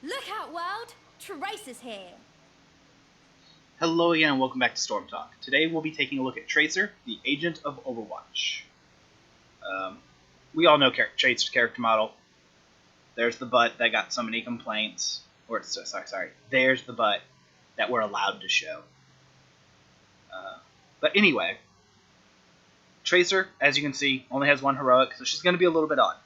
Look out, world! Tracer's here. Hello again and welcome back to Storm Talk. Today we'll be taking a look at Tracer, the agent of Overwatch. We all know Tracer's character model. There's the butt that got so many complaints. There's the butt that we're allowed to show. But anyway, Tracer, as you can see, only has one heroic, so she's going to be a little bit odd.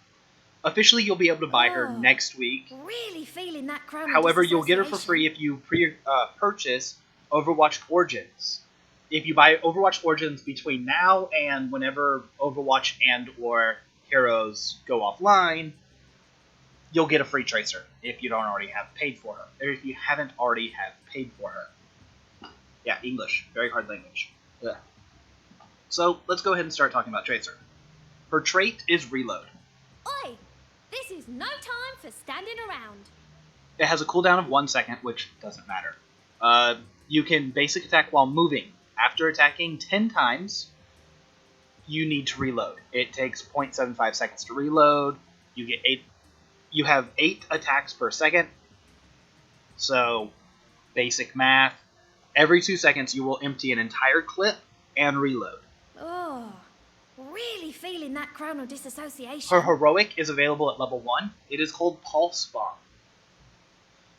Officially, you'll be able to buy her next week. Really feeling that crown. However, you'll get her for free if you purchase Overwatch Origins. If you buy Overwatch Origins between now and whenever Overwatch and or Heroes go offline, you'll get a free Tracer if you don't already have paid for her, or if you haven't already have paid for her. Yeah, English, very hard language. Ugh. So let's go ahead and start talking about Tracer. Her trait is Reload. Oi! This is no time for standing around. It has a cooldown of 1 second, which doesn't matter. You can basic attack while moving. After attacking 10 times, you need to reload. It takes 0.75 seconds to reload. You have 8 attacks per second. So, basic math. Every 2 seconds, you will empty an entire clip and reload. Oh, really feeling that chrono disassociation. Her heroic is available at level 1. It is called Pulse Bomb.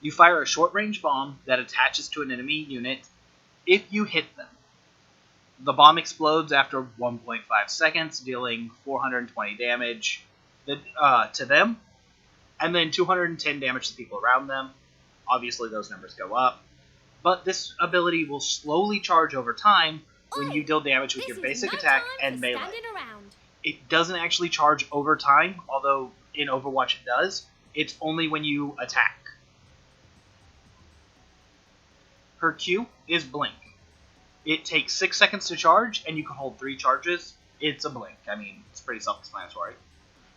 You fire a short-range bomb that attaches to an enemy unit if you hit them. The bomb explodes after 1.5 seconds, dealing 420 damage to them, and then 210 damage to people around them. Obviously, those numbers go up. But this ability will slowly charge over time when you deal damage with your basic attack and melee. It doesn't actually charge over time, although in Overwatch it does. It's only when you attack. Her Q is Blink. It takes 6 seconds to charge, and you can hold 3 charges. It's a blink. I mean, it's pretty self-explanatory.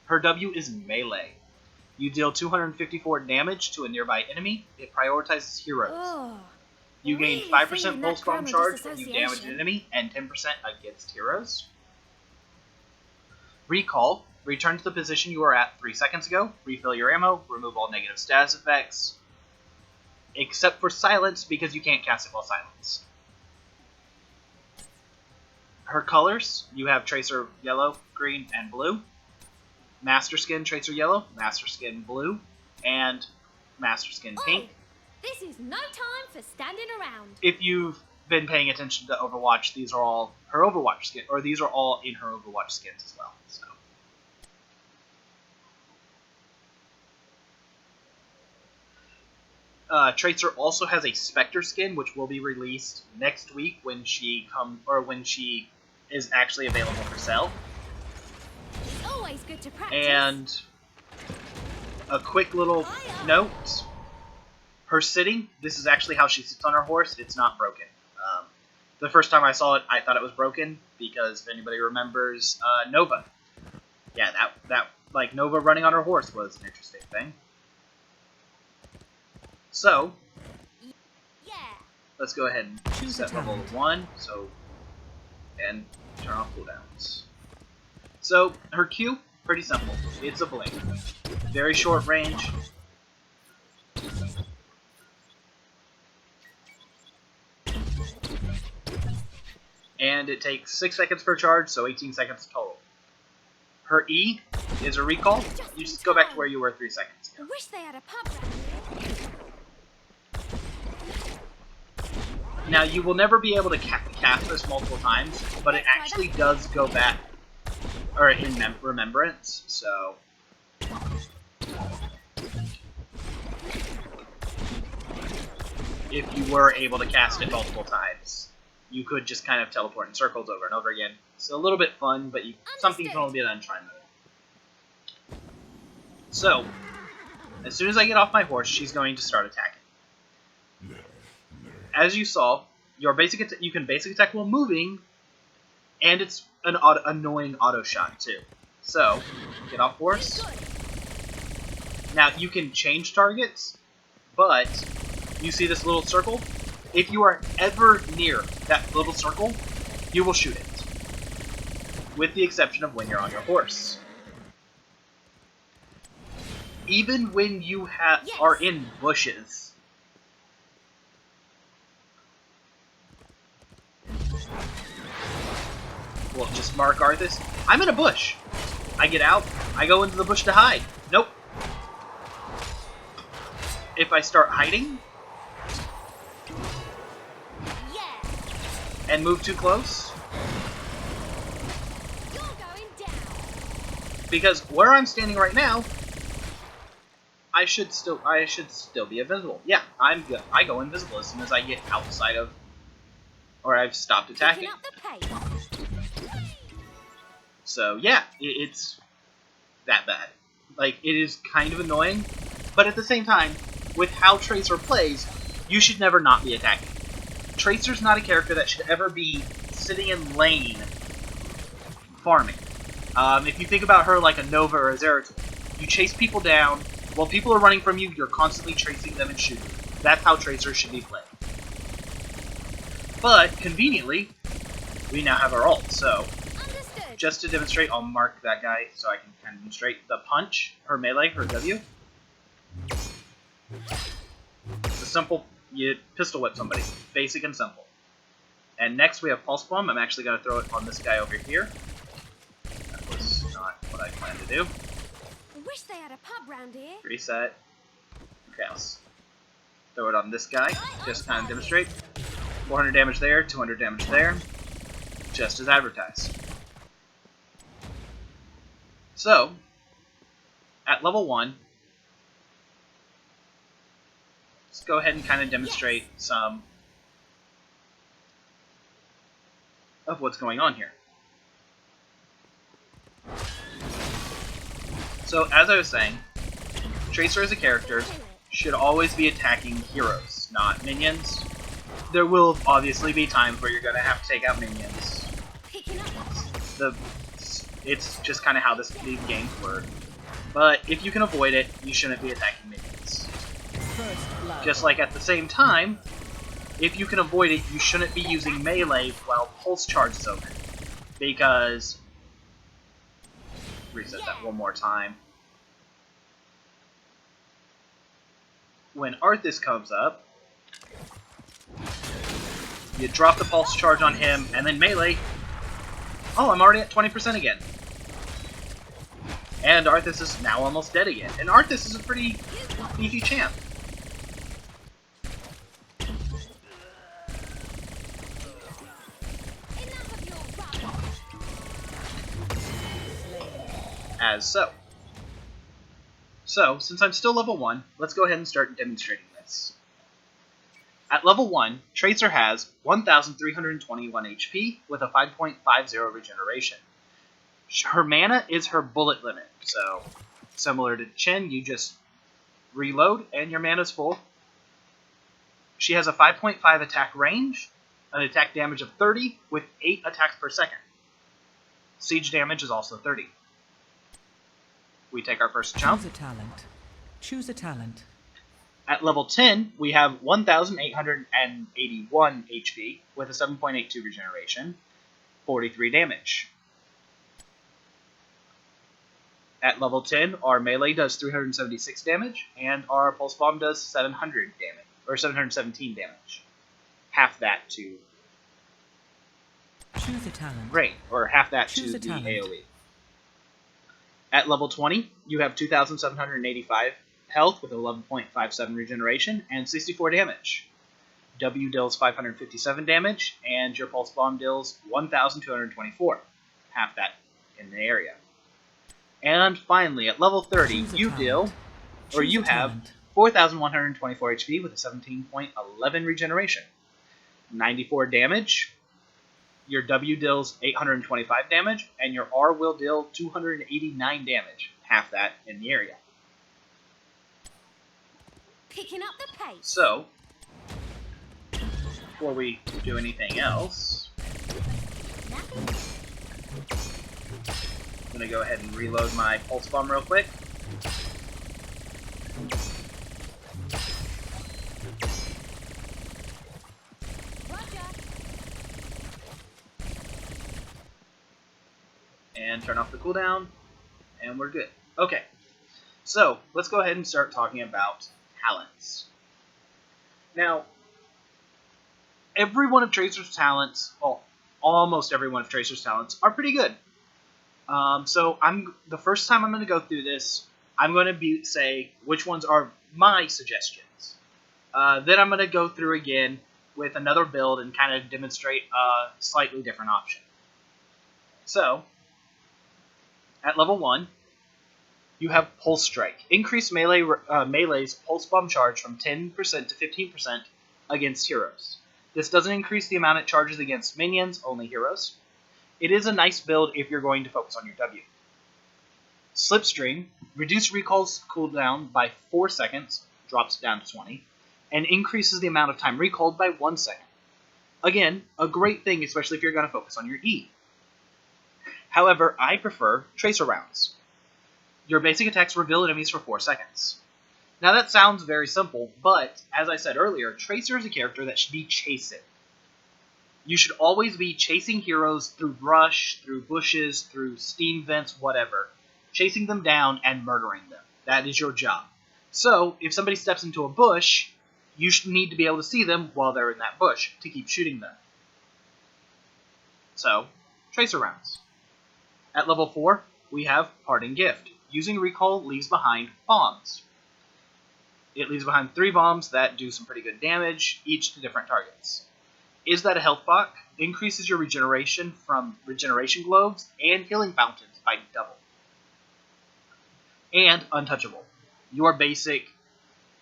Her W is Melee. You deal 254 damage to a nearby enemy. It prioritizes heroes. You gain 5% pulse bomb charge when you damage an enemy, and 10% against heroes. Recall. Return to the position you were at 3 seconds ago. Refill your ammo. Remove all negative status effects. Except for Silence, because you can't cast it while silenced. Her colors, you have Tracer Yellow, Green, and Blue. Master Skin Tracer Yellow, Master Skin Blue, and Master Skin Pink. This is no time for standing around. If you've been paying attention to Overwatch, these are all her Overwatch skins, or these are all in her Overwatch skins as well. So. Tracer also has a Spectre skin, which will be released next week when she is actually available for sale. It's always good to practice. And a quick little note: her sitting. This is actually how she sits on her horse. It's not broken. The first time I saw it, I thought it was broken because if anybody remembers Nova, yeah, that like Nova running on her horse was an interesting thing. So, let's go ahead and set level 1, and turn off cooldowns. So, her Q, pretty simple. It's a blink. Very short range. And it takes 6 seconds per charge, so 18 seconds total. Her E is a recall. You just go back to where you were 3 seconds ago. I wish they had a pub round here. Now, you will never be able to cast this multiple times, but it actually does go back, or in remembrance, so... If you were able to cast it multiple times, you could just kind of teleport in circles over and over again. It's a little bit fun, but something can only be done in try mode. So, as soon as I get off my horse, she's going to start attacking. As you saw, you can basic attack while moving, and it's an annoying auto shot too. So, get off horse. Now you can change targets, but you see this little circle? If you are ever near that little circle, you will shoot it. With the exception of when you're on your horse. even when you Yes. are in bushes. We'll just mark Arthas. I'm in a bush. I get out. I go into the bush to hide. Nope. If I start hiding Yeah. and move too close, You're going down. because where I'm standing right now, I should still be invisible. Yeah, I'm good. I go invisible as soon as I get outside of, or I've stopped attacking. Picking up the pace. So yeah, it's that bad. Like, it is kind of annoying, but at the same time, with how Tracer plays, you should never not be attacking. Tracer's not a character that should ever be sitting in lane farming. If you think about her like a Nova or a Zeratul, you chase people down, while people are running from you, you're constantly tracing them and shooting. That's how Tracer should be played. But, conveniently, we now have our ult, so Understood. just to demonstrate, I'll mark that guy so I can kind of demonstrate the punch, her melee, her W. It's a simple, you pistol whip somebody. Basic and simple. And next we have Pulse Bomb. I'm actually going to throw it on this guy over here. That was not what I planned to do. I wish they had a pub round here. Reset. Okay, I'll throw it on this guy. Just kind of demonstrate. 400 damage there, 200 damage there. Just as advertised. So, at level 1, let's go ahead and kind of demonstrate some of what's going on here. So, as I was saying, Tracer as a character should always be attacking heroes, not minions. There will obviously be times where you're going to have to take out minions. Picking up It's just kind of how these games work. But if you can avoid it, you shouldn't be attacking minions. Just like at the same time, if you can avoid it, you shouldn't be using melee while Pulse Charge is open. Because... reset that one more time. When Arthas comes up, you drop the Pulse Charge on him, and then melee. Oh, I'm already at 20% again. And Arthas is now almost dead again. And Arthas is a pretty beefy champ. enough of your rubbish. As so. So, since I'm still level 1, let's go ahead and start demonstrating this. At level 1, Tracer has 1,321 HP with a 5.50 regeneration. Her mana is her bullet limit, so similar to Chen, you just reload and your mana's full. She has a 5.5 attack range, an attack damage of 30 with 8 attacks per second. Siege damage is also 30. We take our first jump. Choose a talent. Choose a talent. At level 10, we have 1,881 HP with a 7.82 regeneration, 43 damage. At level 10, our melee does 376 damage, and our pulse bomb does 700 damage, or 717 damage. Half that to Choose a talent. Rain, or half that Choose to a the talent. AoE. At level 20, you have 2,785 health with 11.57 regeneration and 64 damage. W deals 557 damage, and your pulse bomb deals 1,224. Half that in the area. And finally, at level 30, Choose a you talent. deal, or Choose you a have talent. 4,124 HP with a 17.11 regeneration. 94 damage. Your W deals 825 damage, and your R will deal 289 damage. Half that in the area. Picking up the pace. So, before we do anything else, I'm going to go ahead and reload my pulse bomb real quick. Roger. And turn off the cooldown, and we're good. Okay, So, let's go ahead and start talking about talents. Now, every one of Tracer's talents, well, almost every one of Tracer's talents, are pretty good. So, the first time I'm going to go through this, I'm going to say which ones are my suggestions. Then I'm going to go through again with another build and kind of demonstrate a slightly different option. So, at level 1, you have Pulse Strike. Increase melee's Pulse Bomb charge from 10% to 15% against heroes. This doesn't increase the amount it charges against minions, only heroes. It is a nice build if you're going to focus on your W. Slipstream. Reduce recall's cooldown by 4 seconds, drops it down to 20, and increases the amount of time recalled by 1 second. Again, a great thing, especially if you're going to focus on your E. However, I prefer Tracer Rounds. Your basic attacks reveal enemies for 4 seconds. Now that sounds very simple, but, as I said earlier, Tracer is a character that should be chasing. You should always be chasing heroes through brush, through bushes, through steam vents, whatever. Chasing them down and murdering them. That is your job. So, if somebody steps into a bush, you should need to be able to see them while they're in that bush to keep shooting them. So, Tracer Rounds. At level 4, we have Parting Gift. Using Recall leaves behind bombs. It leaves behind 3 bombs that do some pretty good damage, each to different targets. Is that a health buck? Increases your regeneration from regeneration globes and healing fountains by double. And Untouchable. Your basic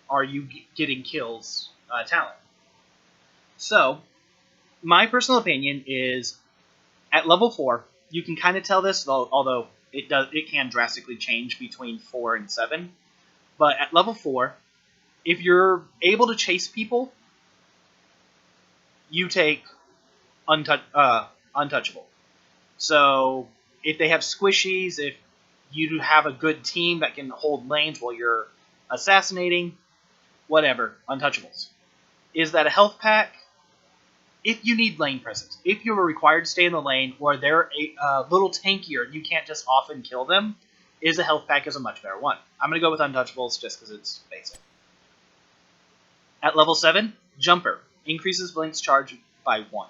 are you getting kills talent. So, my personal opinion is at level 4, you can kind of tell this, although it can drastically change between 4 and 7. But at level 4, if you're able to chase people, you take Untouchable. So if they have squishies, if you have a good team that can hold lanes while you're assassinating, whatever, Untouchables. Is that a health pack? If you need lane presence, if you are required to stay in the lane, or they're a little tankier and you can't just often kill them, is a health pack is a much better one. I'm going to go with Untouchables just because it's basic. At level 7, Jumper. Increases Blink's charge by 1.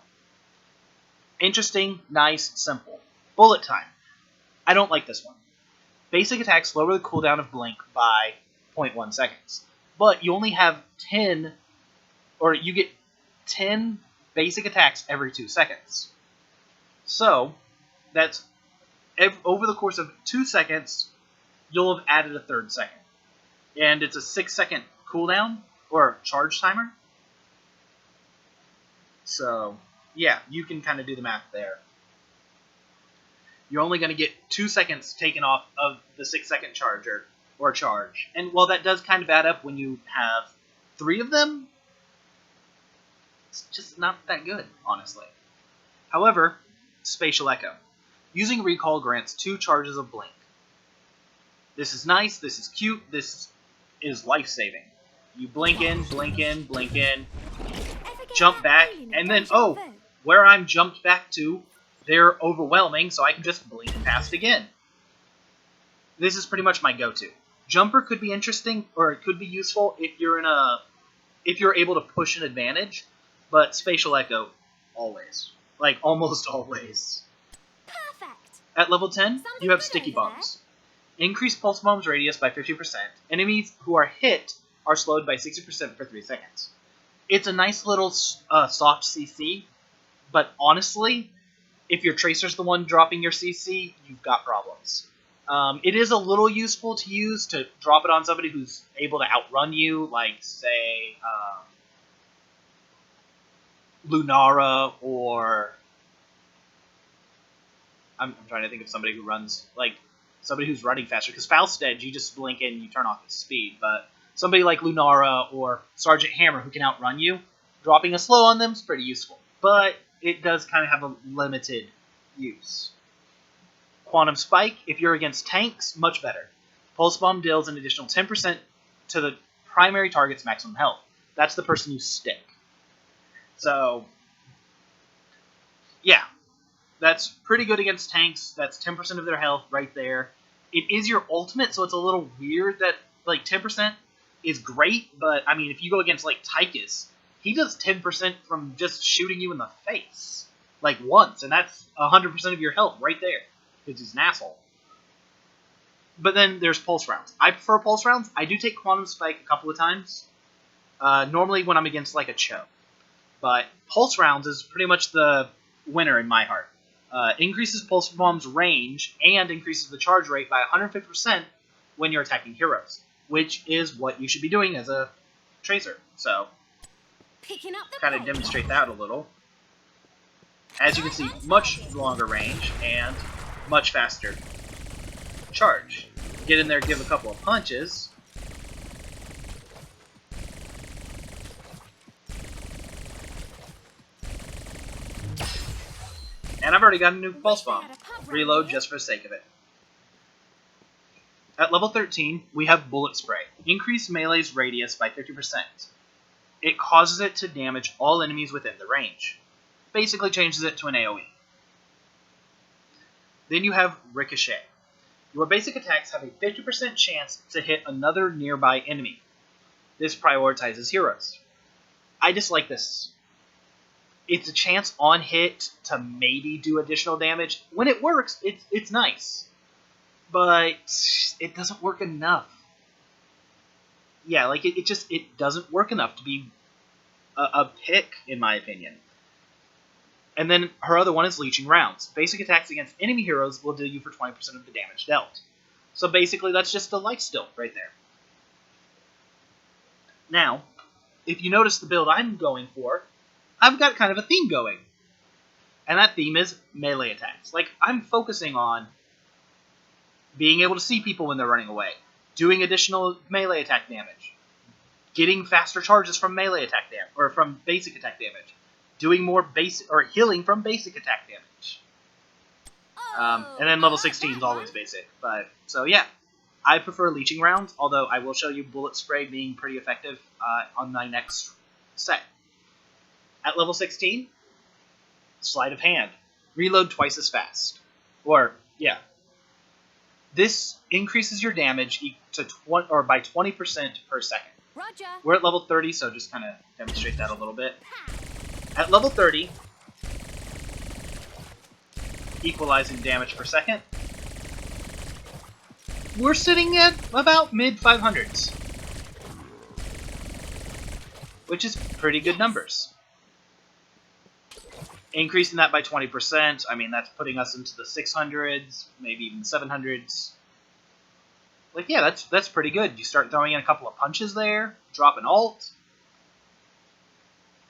Interesting, nice, simple. Bullet Time. I don't like this one. Basic attacks lower the cooldown of Blink by 0.1 seconds. But you only have 10, or you get 10 basic attacks every 2 seconds. So, that's over the course of 2 seconds, you'll have added a 3rd second. And it's a 6-second cooldown, or charge timer. So, yeah, you can kind of do the math there. You're only going to get 2 seconds taken off of the 6-second charger, or charge. And while that does kind of add up when you have 3 of them, it's just not that good, honestly. However, Spatial Echo. Using Recall grants 2 charges of Blink. This is nice, this is cute, this is life-saving. You blink in, blink in, blink in, jump back, and then, oh, where I'm jumped back to, they're overwhelming, so I can just blink past again. This is pretty much my go-to. Jumper could be interesting, or it could be useful if you're able to push an advantage, but Spatial Echo, always. Like, almost always. Perfect. At level 10, Something you have good Sticky over Bombs. Increase Pulse Bomb's radius by 50%. Enemies who are hit are slowed by 60% for 3 seconds. It's a nice little soft CC, but honestly, if your Tracer's the one dropping your CC, you've got problems. It is a little useful to use to drop it on somebody who's able to outrun you, like, say, Lunara, or I'm trying to think of somebody who runs, like, somebody who's running faster, because Falstead, you just blink in and you turn off his speed, but somebody like Lunara or Sergeant Hammer who can outrun you, dropping a slow on them is pretty useful, but it does kind of have a limited use. Quantum Spike, if you're against tanks, much better. Pulse Bomb deals an additional 10% to the primary target's maximum health. That's the person you stick. So, yeah, that's pretty good against tanks. That's 10% of their health right there. It is your ultimate, so it's a little weird that, like, 10% is great, but, I mean, if you go against, like, Tychus, he does 10% from just shooting you in the face. Like, once, and that's 100% of your health right there, because he's an asshole. But then there's Pulse Rounds. I prefer Pulse Rounds. I do take Quantum Spike a couple of times, normally when I'm against, like, a Cho. But Pulse Rounds is pretty much the winner in my heart. Increases Pulse Bomb's range and increases the charge rate by 150% when you're attacking heroes, which is what you should be doing as a Tracer. So, Picking up the kind of demonstrate that a little. As you can see, much longer range and much faster charge. Get in there, give a couple of punches. And I've already got a new Pulse Bomb. Reload just for the sake of it. At level 13, we have Bullet Spray. Increase melee's radius by 50%. It causes it to damage all enemies within the range. Basically changes it to an AoE. Then you have Ricochet. Your basic attacks have a 50% chance to hit another nearby enemy. This prioritizes heroes. I dislike this. It's a chance on hit to maybe do additional damage. When it works, it's nice. But it doesn't work enough. Yeah, like it doesn't work enough to be a pick, in my opinion. And then her other one is Leeching Rounds. Basic attacks against enemy heroes will deal you for 20% of the damage dealt. So basically, that's just a lifesteal right there. Now, if you notice the build I'm going for, I've got kind of a theme going. And that theme is melee attacks. Like, I'm focusing on being able to see people when they're running away, doing additional melee attack damage, getting faster charges from melee attack damage, or from basic attack damage, doing more basic, or healing from basic attack damage. And then level 16 is always basic. But, so yeah, I prefer Leeching Rounds, although I will show you Bullet Spray being pretty effective on my next set. At level 16, Sleight of Hand. Reload twice as fast. Or, yeah. This increases your damage to by 20% per second. Roger. We're at level 30, so just kind of demonstrate that a little bit. At level 30, equalizing damage per second, we're sitting at about mid-500s. Which is pretty good numbers. Increasing that by 20%, I mean, that's putting us into the 600s, maybe even 700s. Like, yeah, that's pretty good. You start throwing in a couple of punches there, drop an ult.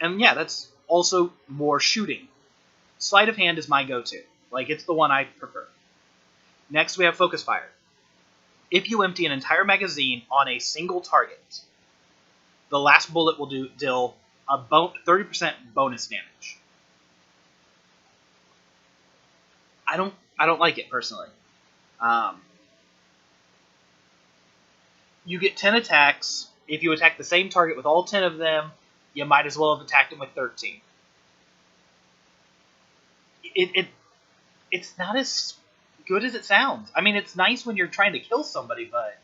And yeah, that's also more shooting. Sleight of Hand is my go-to. Like, it's the one I prefer. Next, we have Focus Fire. If you empty an entire magazine on a single target, the last bullet will deal a 30% bonus damage. I don't like it, personally. You get 10 attacks. If you attack the same target with all 10 of them, you might as well have attacked them with 13. It's not as good as it sounds. I mean, it's nice when you're trying to kill somebody, but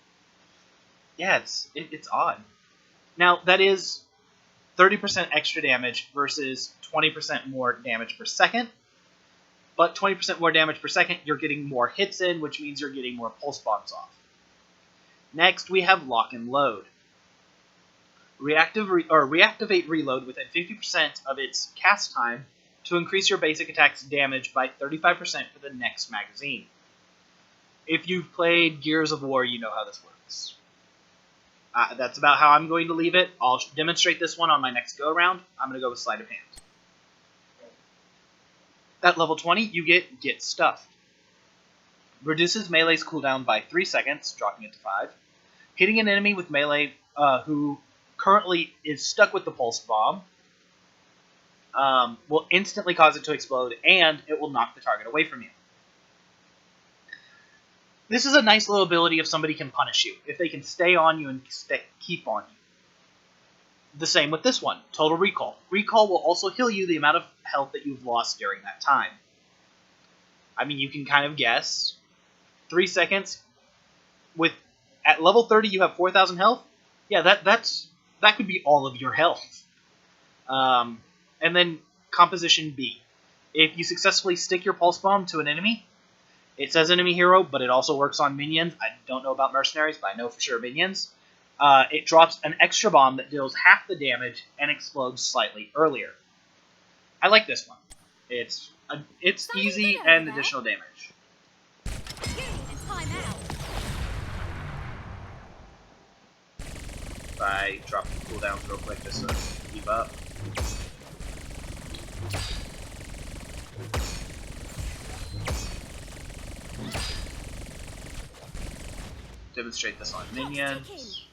yeah, it's odd. Now, that is 30% extra damage versus 20% more damage per second. But 20% more damage per second, you're getting more hits in, which means you're getting more pulse bombs off. Next, we have Lock and Load. Reactivate reload within 50% of its cast time to increase your basic attack's damage by 35% for the next magazine. If you've played Gears of War, you know how this works. That's about how I'm going to leave it. I'll demonstrate this one on my next go-around. I'm going to go with Sleight of Hand. At level 20, you get Stuffed. Reduces melee's cooldown by 3 seconds, dropping it to 5. Hitting an enemy with melee who currently is stuck with the Pulse Bomb will instantly cause it to explode, and it will knock the target away from you. This is a nice little ability if somebody can punish you, if they can stay on you and keep on you. The same with this one, Total Recall. Recall will also heal you the amount of health that you've lost during that time. I mean, you can kind of guess. 3 seconds, with at level 30 you have 4,000 health. Yeah, that could be all of your health. And then composition B. If you successfully stick your pulse bomb to an enemy, it says enemy hero, but it also works on minions. I don't know about mercenaries, but I know for sure minions. It drops an extra bomb that deals half the damage and explodes slightly earlier. I like this one. It's easy and additional damage. If I drop the cooldowns real quick just to keep up. Demonstrate this on minions.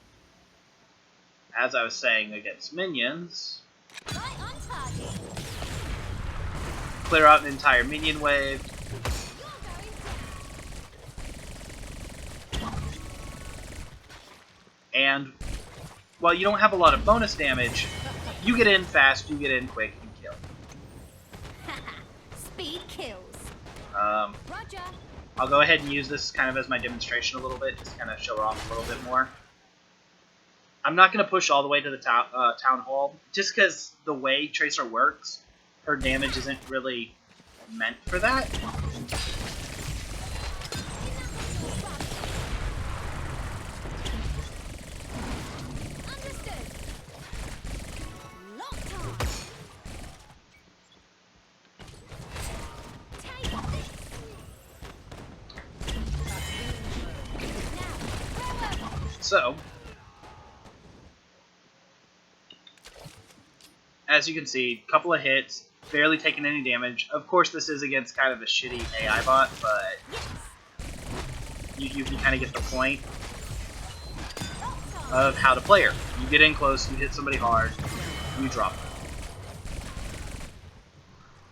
As I was saying, against minions, clear out an entire minion wave. And while you don't have a lot of bonus damage, you get in fast, you get in quick, and kill. Speed kills. Roger. I'll go ahead and use this kind of as my demonstration a little bit, just kind of show her off a little bit more. I'm not going to push all the way to the town hall, just because the way Tracer works, her damage isn't really meant for that. So, as you can see, a couple of hits, barely taking any damage. Of course, this is against kind of a shitty AI bot, but you can kind of get the point of how to play her. You get in close, you hit somebody hard, you drop them.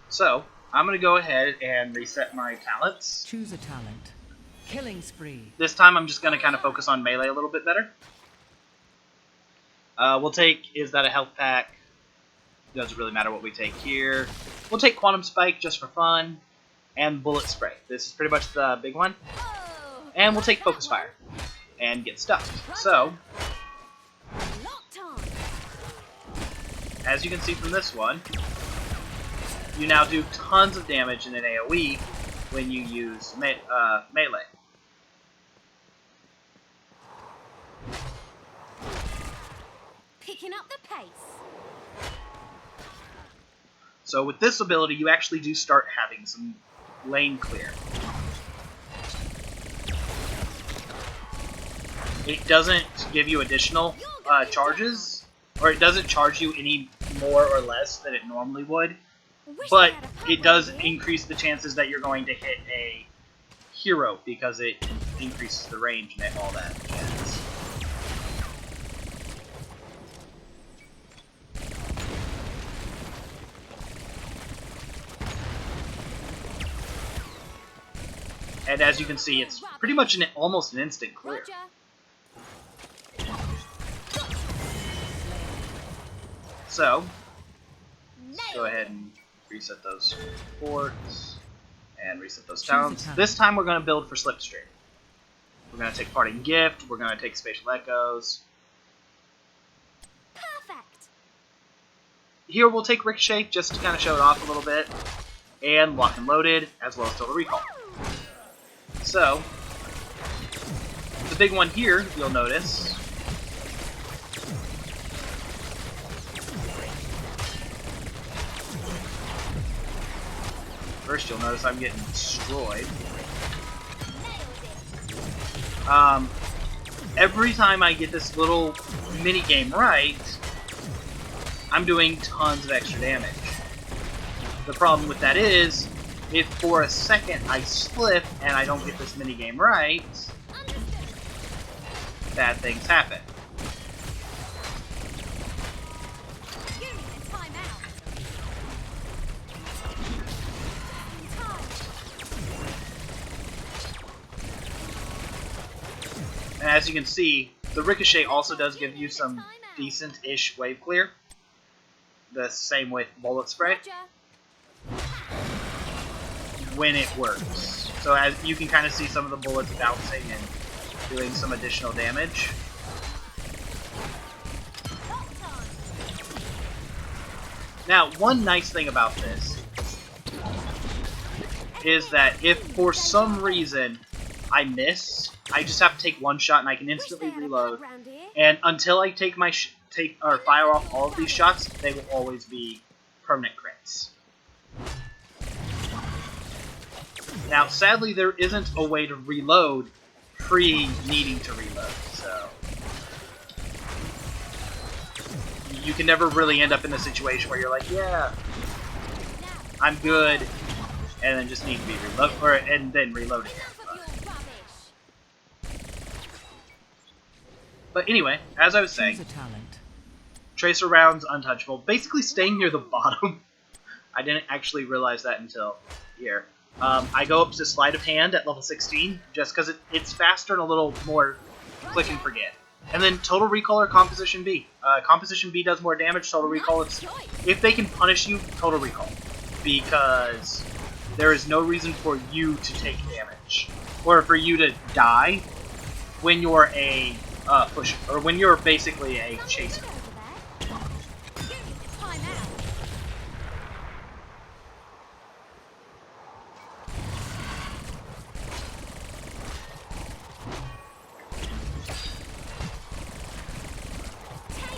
So, I'm going to go ahead and reset my talents. Choose a talent. Killing spree. This time I'm just going to kind of focus on melee a little bit better. We'll take, is that a health pack? Doesn't really matter what we take here. We'll take Quantum Spike just for fun. And Bullet Spray. This is pretty much the big one. And we'll take Focus Fire. And get stuck. So, as you can see from this one, you now do tons of damage in an AoE when you use melee. Picking up the pace. So with this ability, you actually do start having some lane clear. It doesn't give you additional charges, or it doesn't charge you any more or less than it normally would, but it does increase the chances that you're going to hit a hero because it increases the range and all that jazz. And as you can see, it's pretty much almost an instant clear. So, let's go ahead and reset those forts and reset those towns. This time we're going to build for Slipstream. We're going to take Parting Gift, we're going to take Spatial Echoes. Perfect. Here we'll take Ricochet just to kind of show it off a little bit. And Locked and Loaded, as well as Total Recall. So, the big one here, you'll notice, first you'll notice I'm getting destroyed. Every time I get this little mini game right, I'm doing tons of extra damage. The problem with that is, if for a second I slip and I don't get this minigame right, bad things happen. And as you can see, the Ricochet also does give you some decent-ish wave clear. The same with Bullet Spray. When it works. So as you can kind of see some of the bullets bouncing and doing some additional damage. Now, one nice thing about this is that if for some reason I miss, I just have to take one shot and I can instantly reload. And until I take my fire off all of these shots, they will always be permanent crits. Now, sadly, there isn't a way to reload pre-needing to reload, so you can never really end up in a situation where you're like, yeah, I'm good, and then just need to be reload, and then reload again. But anyway, as I was saying, Choose a talent. Tracer rounds untouchable, basically staying near the bottom. I didn't actually realize that until here. I go up to Sleight of Hand at level 16, just because it's faster and a little more click and forget. And then Total Recall or Composition B. Composition B does more damage, Total Recall, if they can punish you, Total Recall. Because there is no reason for you to take damage. Or for you to die when you're a pusher, or when you're basically a chaser.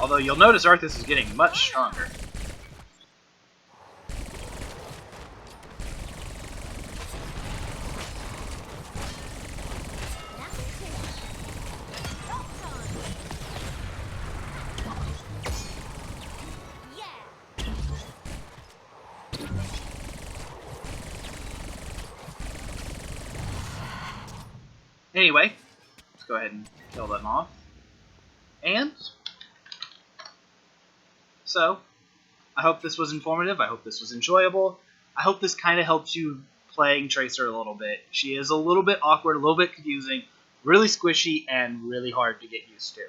Although you'll notice Arthas is getting much stronger. Anyway, let's go ahead and kill them off. And so, I hope this was informative. I hope this was enjoyable. I hope this kind of helps you playing Tracer a little bit. She is a little bit awkward, a little bit confusing, really squishy, and really hard to get used to.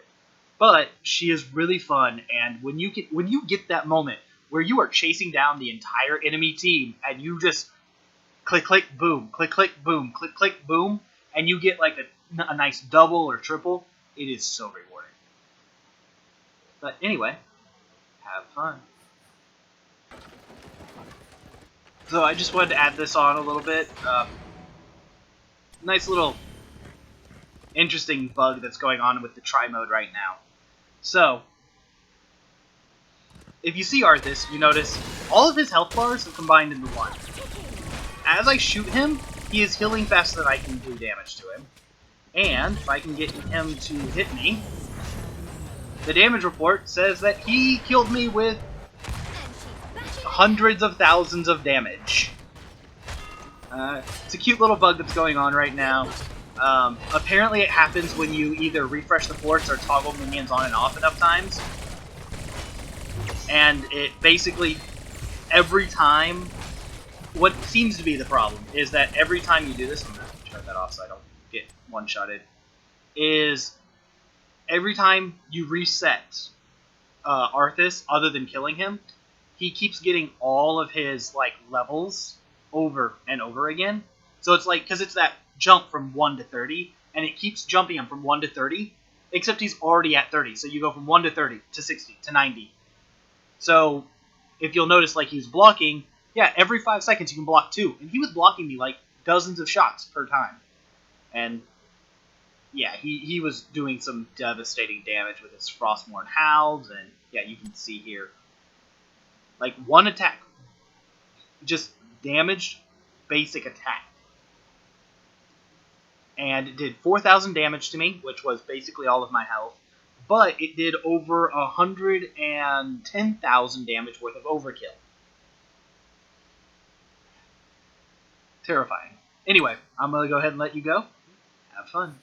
But she is really fun, and when you get that moment where you are chasing down the entire enemy team, and you just click, click, boom, click, click, boom, click, click, boom, and you get like a nice double or triple, it is so rewarding. But anyway, have fun. So I just wanted to add this on a little bit. Nice little interesting bug that's going on with the try mode right now. So, if you see Arthas, you notice all of his health bars have combined into one. As I shoot him, he is healing faster than I can do damage to him. And if I can get him to hit me, the damage report says that he killed me with hundreds of thousands of damage. It's a cute little bug that's going on right now. Apparently it happens when you either refresh the forts or toggle minions on and off enough times. And it basically, every time, what seems to be the problem is that every time you do this, I'm going to turn that off so I don't get one-shotted, is every time you reset Arthas, other than killing him, he keeps getting all of his levels over and over again. So it's because it's that jump from 1 to 30, and it keeps jumping him from 1 to 30, except he's already at 30. So you go from 1 to 30 to 60 to 90. So if you'll notice, he's blocking, yeah, every 5 seconds you can block 2, and he was blocking me dozens of shots per time. And yeah, he was doing some devastating damage with his Frostmourne Howls, and yeah, you can see here, one attack just damaged basic attack. And it did 4,000 damage to me, which was basically all of my health, but it did over 110,000 damage worth of overkill. Terrifying. Anyway, I'm going to go ahead and let you go. Have fun.